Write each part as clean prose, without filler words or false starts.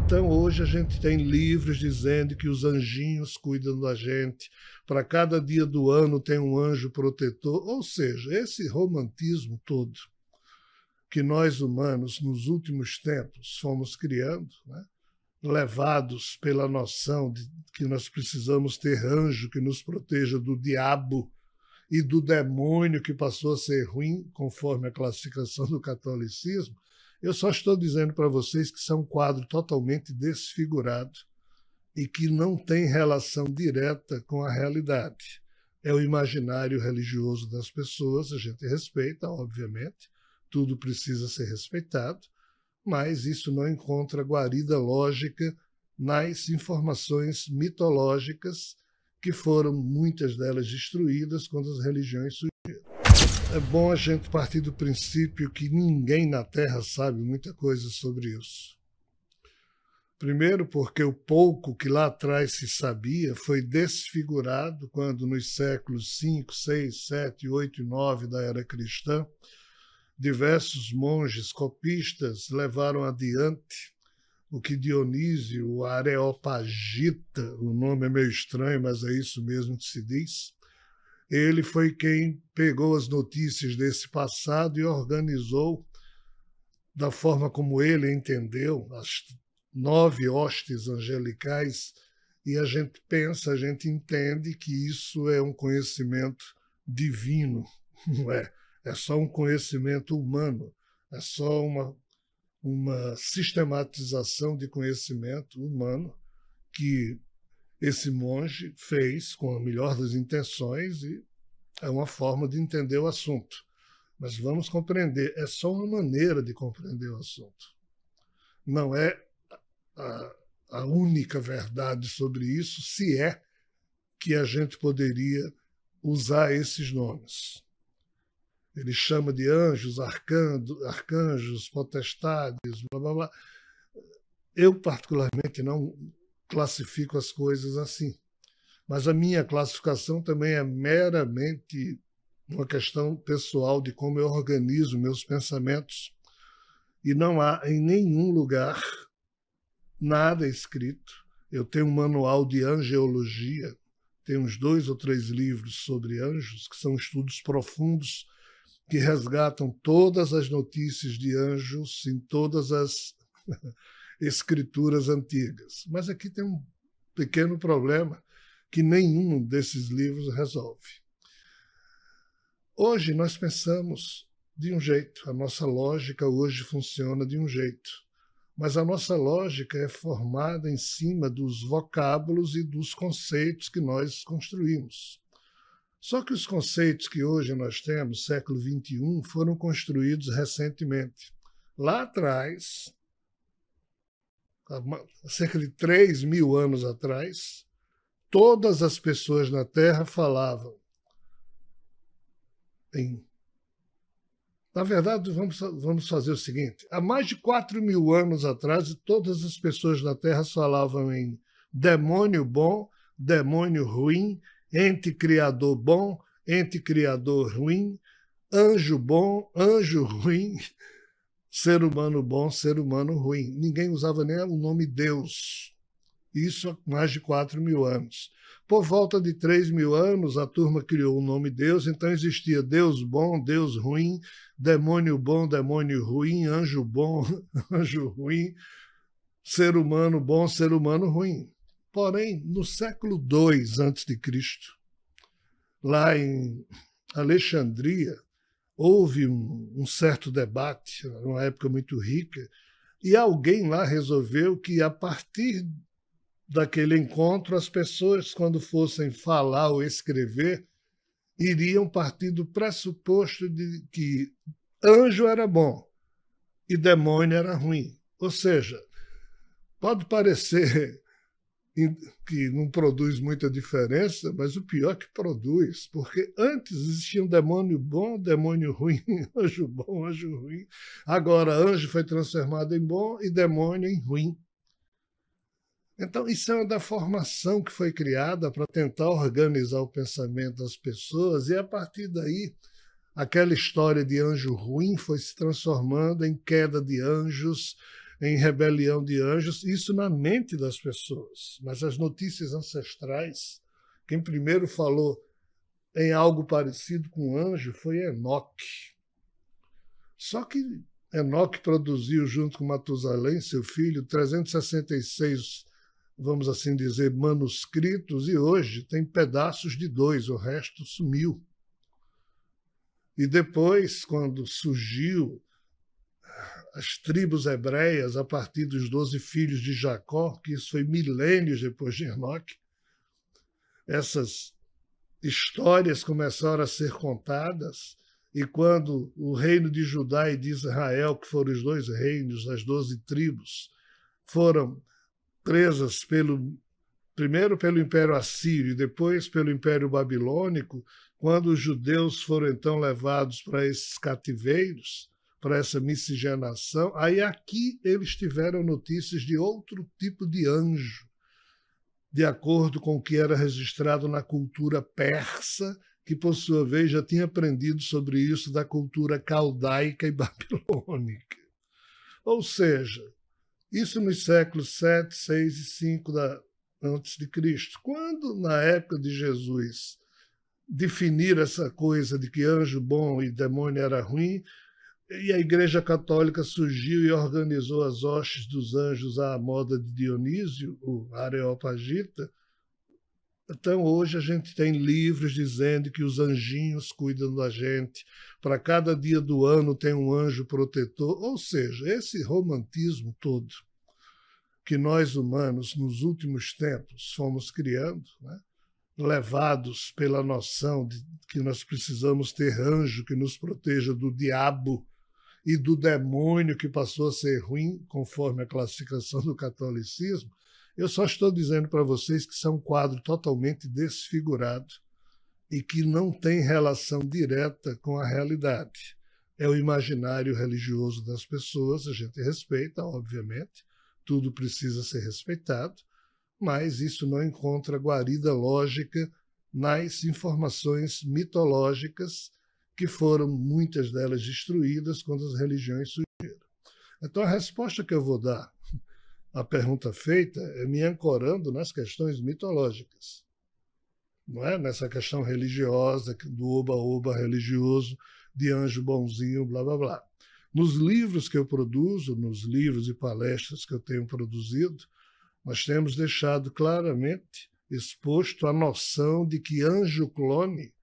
Então, hoje a gente tem livros dizendo que os anjinhos cuidam da gente, para cada dia do ano tem um anjo protetor. Ou seja, esse romantismo todo que nós humanos, nos últimos tempos, fomos criando, né? Levados pela noção de que nós precisamos ter anjo que nos proteja do diabo e do demônio, que passou a ser ruim, conforme a classificação do catolicismo. Eu só estou dizendo para vocês que isso é um quadro totalmente desfigurado e que não tem relação direta com a realidade. É o imaginário religioso das pessoas, a gente respeita, obviamente, tudo precisa ser respeitado, mas isso não encontra guarida lógica nas informações mitológicas, que foram muitas delas destruídas quando as religiões surgiram. É bom a gente partir do princípio que ninguém na Terra sabe muita coisa sobre isso. Primeiro, porque o pouco que lá atrás se sabia foi desfigurado quando, nos séculos 5, 6, 7, 8 e 9 da era cristã, diversos monges copistas levaram adiante o que Dionísio, o Areopagita, o nome é meio estranho, mas é isso mesmo que se diz, ele foi quem pegou as notícias desse passado e organizou da forma como ele entendeu as 9 hostes angelicais, e a gente pensa, a gente entende que isso é um conhecimento divino, não é? É só um conhecimento humano, é só uma sistematização de conhecimento humano que esse monge fez com a melhor das intenções, e é uma forma de entender o assunto. Mas vamos compreender, é só uma maneira de compreender o assunto. Não é a única verdade sobre isso, se é que a gente poderia usar esses nomes. Ele chama de anjos, arcanjos, potestades, blá, blá, blá. Eu, particularmente, não classifico as coisas assim. Mas a minha classificação também é meramente uma questão pessoal de como eu organizo meus pensamentos. E não há em nenhum lugar nada escrito. Eu tenho um manual de angeologia, tenho uns 2 ou 3 livros sobre anjos, que são estudos profundos que resgatam todas as notícias de anjos em todas as escrituras antigas. Mas aqui tem um pequeno problema que nenhum desses livros resolve. Hoje nós pensamos de um jeito, a nossa lógica hoje funciona de um jeito, mas a nossa lógica é formada em cima dos vocábulos e dos conceitos que nós construímos. Só que os conceitos que hoje nós temos, século XXI, foram construídos recentemente. Lá atrás, há cerca de 3.000 anos atrás, todas as pessoas na Terra falavam em... Na verdade, vamos fazer o seguinte. Há mais de 4.000 anos atrás, todas as pessoas na Terra falavam em demônio bom, demônio ruim, ente criador bom, ente criador ruim, anjo bom, anjo ruim, ser humano bom, ser humano ruim. Ninguém usava nem o nome Deus. Isso há mais de 4.000 anos. Por volta de 3.000 anos, a turma criou o nome Deus, então existia Deus bom, Deus ruim, demônio bom, demônio ruim, anjo bom, anjo ruim, ser humano bom, ser humano ruim. Porém, no século II a.C., lá em Alexandria, houve um certo debate, numa época muito rica, e alguém lá resolveu que, a partir daquele encontro, as pessoas, quando fossem falar ou escrever, iriam partir do pressuposto de que anjo era bom e demônio era ruim. Ou seja, pode parecer que não produz muita diferença, mas o pior é que produz, porque antes existia um demônio bom, demônio ruim, anjo bom, anjo ruim. Agora, anjo foi transformado em bom e demônio em ruim. Então, isso é uma deformação que foi criada para tentar organizar o pensamento das pessoas, e a partir daí, aquela história de anjo ruim foi se transformando em queda de anjos, em rebelião de anjos, isso na mente das pessoas. Mas as notícias ancestrais, quem primeiro falou em algo parecido com anjo foi Enoque. Só que Enoque produziu, junto com Matusalém, seu filho, 366, vamos assim dizer, manuscritos, e hoje tem pedaços de 2, o resto sumiu. E depois, quando surgiu as tribos hebreias, a partir dos 12 filhos de Jacó, que isso foi milênios depois de Enoque, essas histórias começaram a ser contadas, e quando o reino de Judá e de Israel, que foram os 2 reinos, as 12 tribos, foram presas primeiro pelo Império Assírio e depois pelo Império Babilônico, quando os judeus foram então levados para esses cativeiros, para essa miscigenação, aí aqui eles tiveram notícias de outro tipo de anjo, de acordo com o que era registrado na cultura persa, que, por sua vez, já tinha aprendido sobre isso da cultura caldaica e babilônica. Ou seja, isso nos séculos 7, 6 e 5 antes de Cristo. Quando, na época de Jesus, definiram essa coisa de que anjo bom e demônio era ruim, e a Igreja Católica surgiu e organizou as hostes dos anjos à moda de Dionísio, o Areopagita. Então, hoje a gente tem livros dizendo que os anjinhos cuidam da gente, para cada dia do ano tem um anjo protetor. Ou seja, esse romantismo todo que nós humanos, nos últimos tempos, fomos criando, né? Levados pela noção de que nós precisamos ter anjo que nos proteja do diabo e do demônio, que passou a ser ruim, conforme a classificação do catolicismo. Eu só estou dizendo para vocês que isso é um quadro totalmente desfigurado e que não tem relação direta com a realidade. É o imaginário religioso das pessoas, a gente respeita, obviamente, tudo precisa ser respeitado, mas isso não encontra guarida lógica nas informações mitológicas, que foram muitas delas destruídas quando as religiões surgiram. Então, a resposta que eu vou dar à pergunta feita é me ancorando nas questões mitológicas, não é? Nessa questão religiosa, do oba-oba religioso, de anjo bonzinho, blá, blá, blá. Nos livros que eu produzo, nos livros e palestras que eu tenho produzido, nós temos deixado claramente exposto a noção de que anjo-clone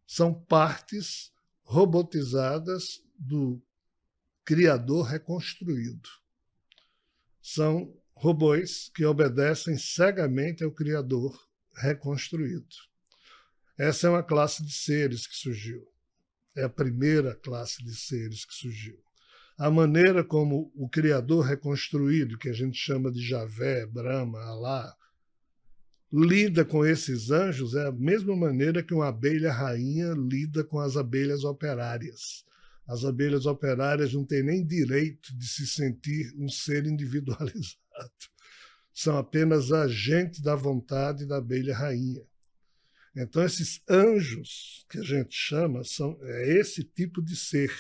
são partes robotizadas do Criador reconstruído. São robôs que obedecem cegamente ao Criador reconstruído. Essa é uma classe de seres que surgiu. É a primeira classe de seres que surgiu. A maneira como o Criador reconstruído, que a gente chama de Javé, Brahma, Alá, lida com esses anjos é a mesma maneira que uma abelha rainha lida com as abelhas operárias. As abelhas operárias não têm nem direito de se sentir um ser individualizado. São apenas agentes da vontade da abelha rainha. Então, esses anjos que a gente chama é esse tipo de ser.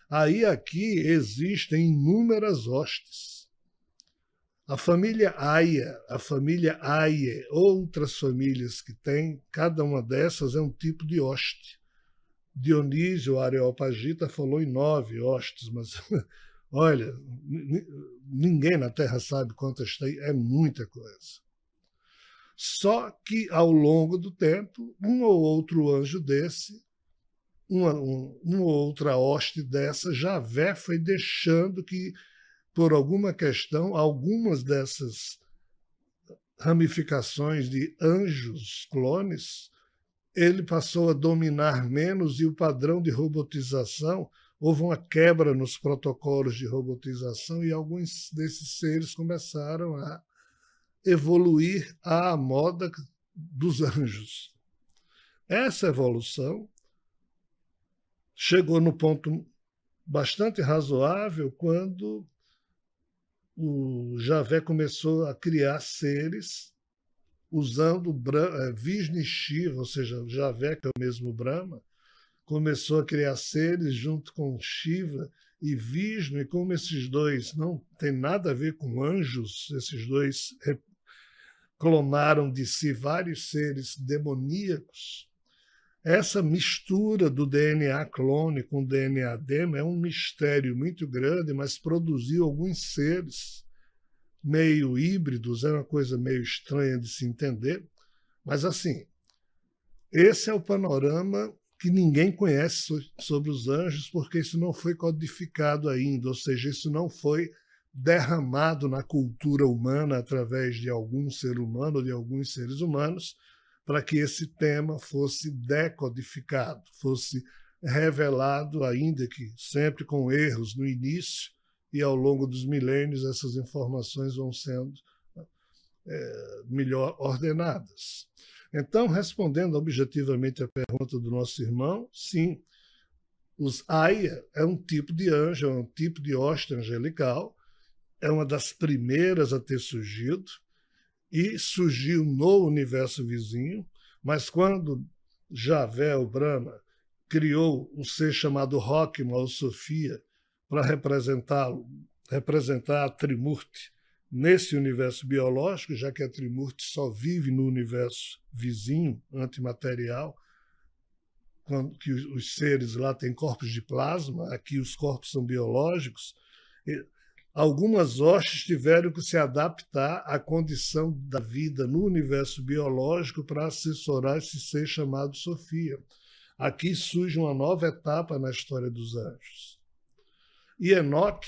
Aí aqui existem inúmeras hostes. A família Aie, outras famílias que tem, cada uma dessas é um tipo de hoste. Dionísio, o Areopagita, falou em 9 hostes, mas olha, ninguém na Terra sabe quantas tem, é muita coisa. Só que, ao longo do tempo, um ou outro anjo desse, uma ou outra hoste dessa, Javé foi deixando que, por alguma questão, algumas dessas ramificações de anjos clones, ele passou a dominar menos e o padrão de robotização, houve uma quebra nos protocolos de robotização e alguns desses seres começaram a evoluir à moda dos anjos. Essa evolução chegou no ponto bastante razoável quando o Javé começou a criar seres usando Vishnu Shiva, ou seja, Javé, que é o mesmo Brahma, começou a criar seres junto com Shiva e Vishnu, e como esses dois não têm nada a ver com anjos, esses dois clonaram de si vários seres demoníacos. Essa mistura do DNA clone com o DNA demo é um mistério muito grande, mas produziu alguns seres meio híbridos, é uma coisa meio estranha de se entender. Mas, assim, esse é o panorama que ninguém conhece sobre os anjos, porque isso não foi codificado ainda, ou seja, isso não foi derramado na cultura humana através de algum ser humano ou de alguns seres humanos, para que esse tema fosse decodificado, fosse revelado, ainda que sempre com erros no início, e ao longo dos milênios essas informações vão sendo melhor ordenadas. Então, respondendo objetivamente à pergunta do nosso irmão, sim, os Aya é um tipo de anjo, é um tipo de hoste angelical, é uma das primeiras a ter surgido, e surgiu no universo vizinho, mas quando Javé, o Brahma, criou um ser chamado Rockma, ou Sofia, para representar a Trimurti nesse universo biológico, já que a Trimurti só vive no universo vizinho, antimaterial, quando que os seres lá têm corpos de plasma, aqui os corpos são biológicos. Algumas hostes tiveram que se adaptar à condição da vida no universo biológico para assessorar esse ser chamado Sofia. Aqui surge uma nova etapa na história dos anjos. E Enoque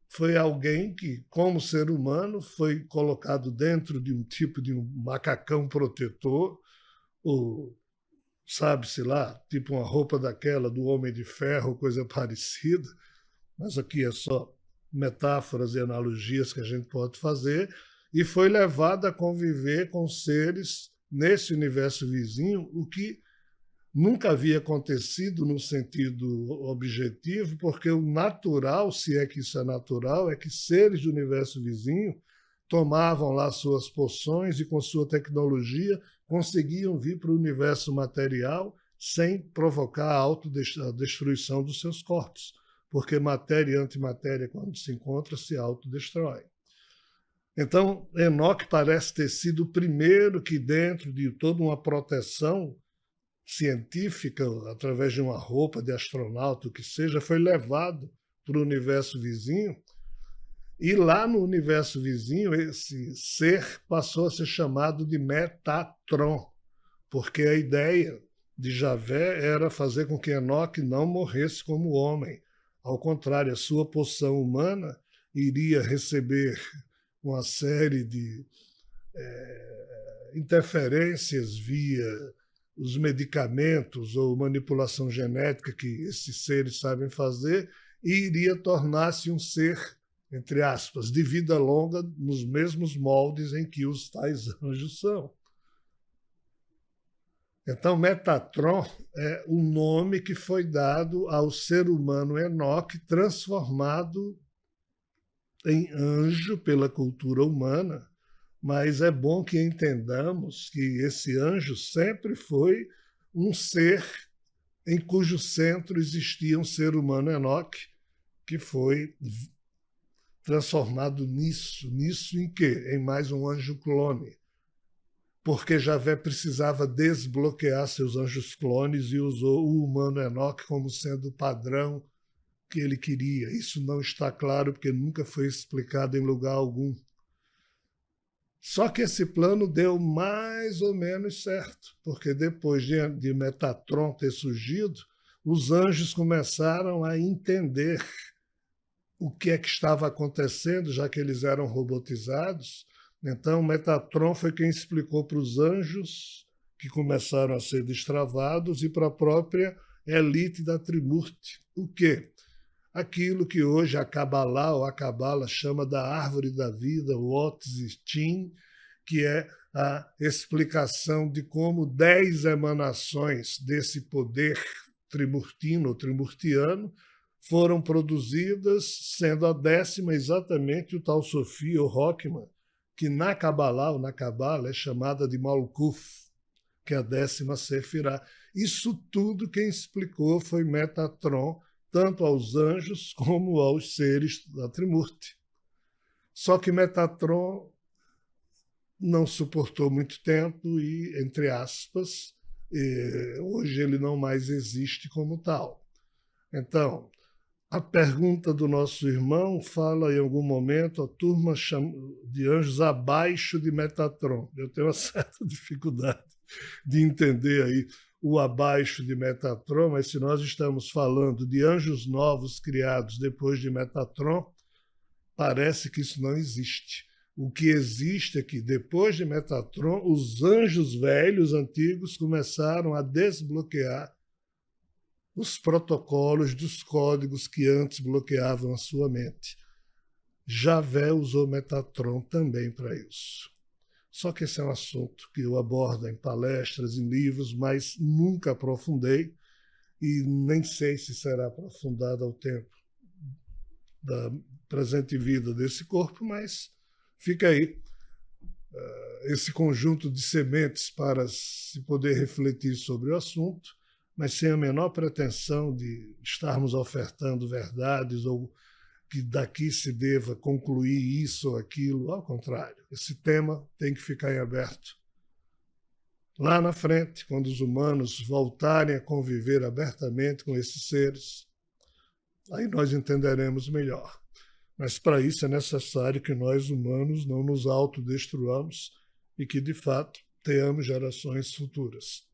foi alguém que, como ser humano, foi colocado dentro de um tipo de um macacão protetor, ou sabe-se lá, tipo uma roupa daquela do Homem de Ferro, coisa parecida, mas aqui é só metáforas e analogias que a gente pode fazer, e foi levado a conviver com seres nesse universo vizinho, o que nunca havia acontecido no sentido objetivo, porque o natural, se é que isso é natural, é que seres do universo vizinho tomavam lá suas poções e com sua tecnologia conseguiam vir para o universo material sem provocar a autodestruição dos seus corpos, porque matéria e antimatéria, quando se encontram, se autodestroem. Então, Enoque parece ter sido o primeiro que, dentro de toda uma proteção científica, através de uma roupa de astronauta, o que seja, foi levado para o universo vizinho. E lá no universo vizinho, esse ser passou a ser chamado de Metatron, porque a ideia de Javé era fazer com que Enoque não morresse como homem. Ao contrário, a sua poção humana iria receber uma série de interferências via os medicamentos ou manipulação genética que esses seres sabem fazer, e iria tornar-se um ser, entre aspas, de vida longa nos mesmos moldes em que os tais anjos são. Então, Metatron é o nome que foi dado ao ser humano Enoque, transformado em anjo pela cultura humana, mas é bom que entendamos que esse anjo sempre foi um ser em cujo centro existia um ser humano Enoque, que foi transformado nisso. Nisso em quê? Em mais um anjo clone. Porque Javé precisava desbloquear seus anjos clones e usou o humano Enoque como sendo o padrão que ele queria. Isso não está claro porque nunca foi explicado em lugar algum. Só que esse plano deu mais ou menos certo, porque depois de Metatron ter surgido, os anjos começaram a entender o que é que estava acontecendo, já que eles eram robotizados. Então, Metatron foi quem explicou para os anjos, que começaram a ser destravados, e para a própria elite da Trimurti. O quê? Aquilo que hoje a Kabbalah ou a Cabala chama da árvore da vida, o Otzitim, que é a explicação de como 10 emanações desse poder trimurtino ou trimurtiano foram produzidas, sendo a 10ª exatamente o tal Sofia ou Rockman, que na Kabbalah ou na Cabala é chamada de Malkuf, que é a 10ª Sefirá. Isso tudo quem explicou foi Metatron, tanto aos anjos como aos seres da Trimurti. Só que Metatron não suportou muito tempo e, entre aspas, hoje ele não mais existe como tal. Então, a pergunta do nosso irmão fala em algum momento a turma de anjos abaixo de Metatron. Eu tenho uma certa dificuldade de entender aí o abaixo de Metatron, mas se nós estamos falando de anjos novos criados depois de Metatron, parece que isso não existe. O que existe é que, depois de Metatron, os anjos velhos, antigos, começaram a desbloquear os protocolos dos códigos que antes bloqueavam a sua mente. Javé usou Metatron também para isso. Só que esse é um assunto que eu abordo em palestras, em livros, mas nunca aprofundei e nem sei se será aprofundado ao tempo da presente vida desse corpo, mas fica aí esse conjunto de sementes para se poder refletir sobre o assunto, mas sem a menor pretensão de estarmos ofertando verdades ou que daqui se deva concluir isso ou aquilo. Ao contrário, esse tema tem que ficar em aberto. Lá na frente, quando os humanos voltarem a conviver abertamente com esses seres, aí nós entenderemos melhor. Mas para isso é necessário que nós, humanos, não nos autodestruamos e que, de fato, tenhamos gerações futuras.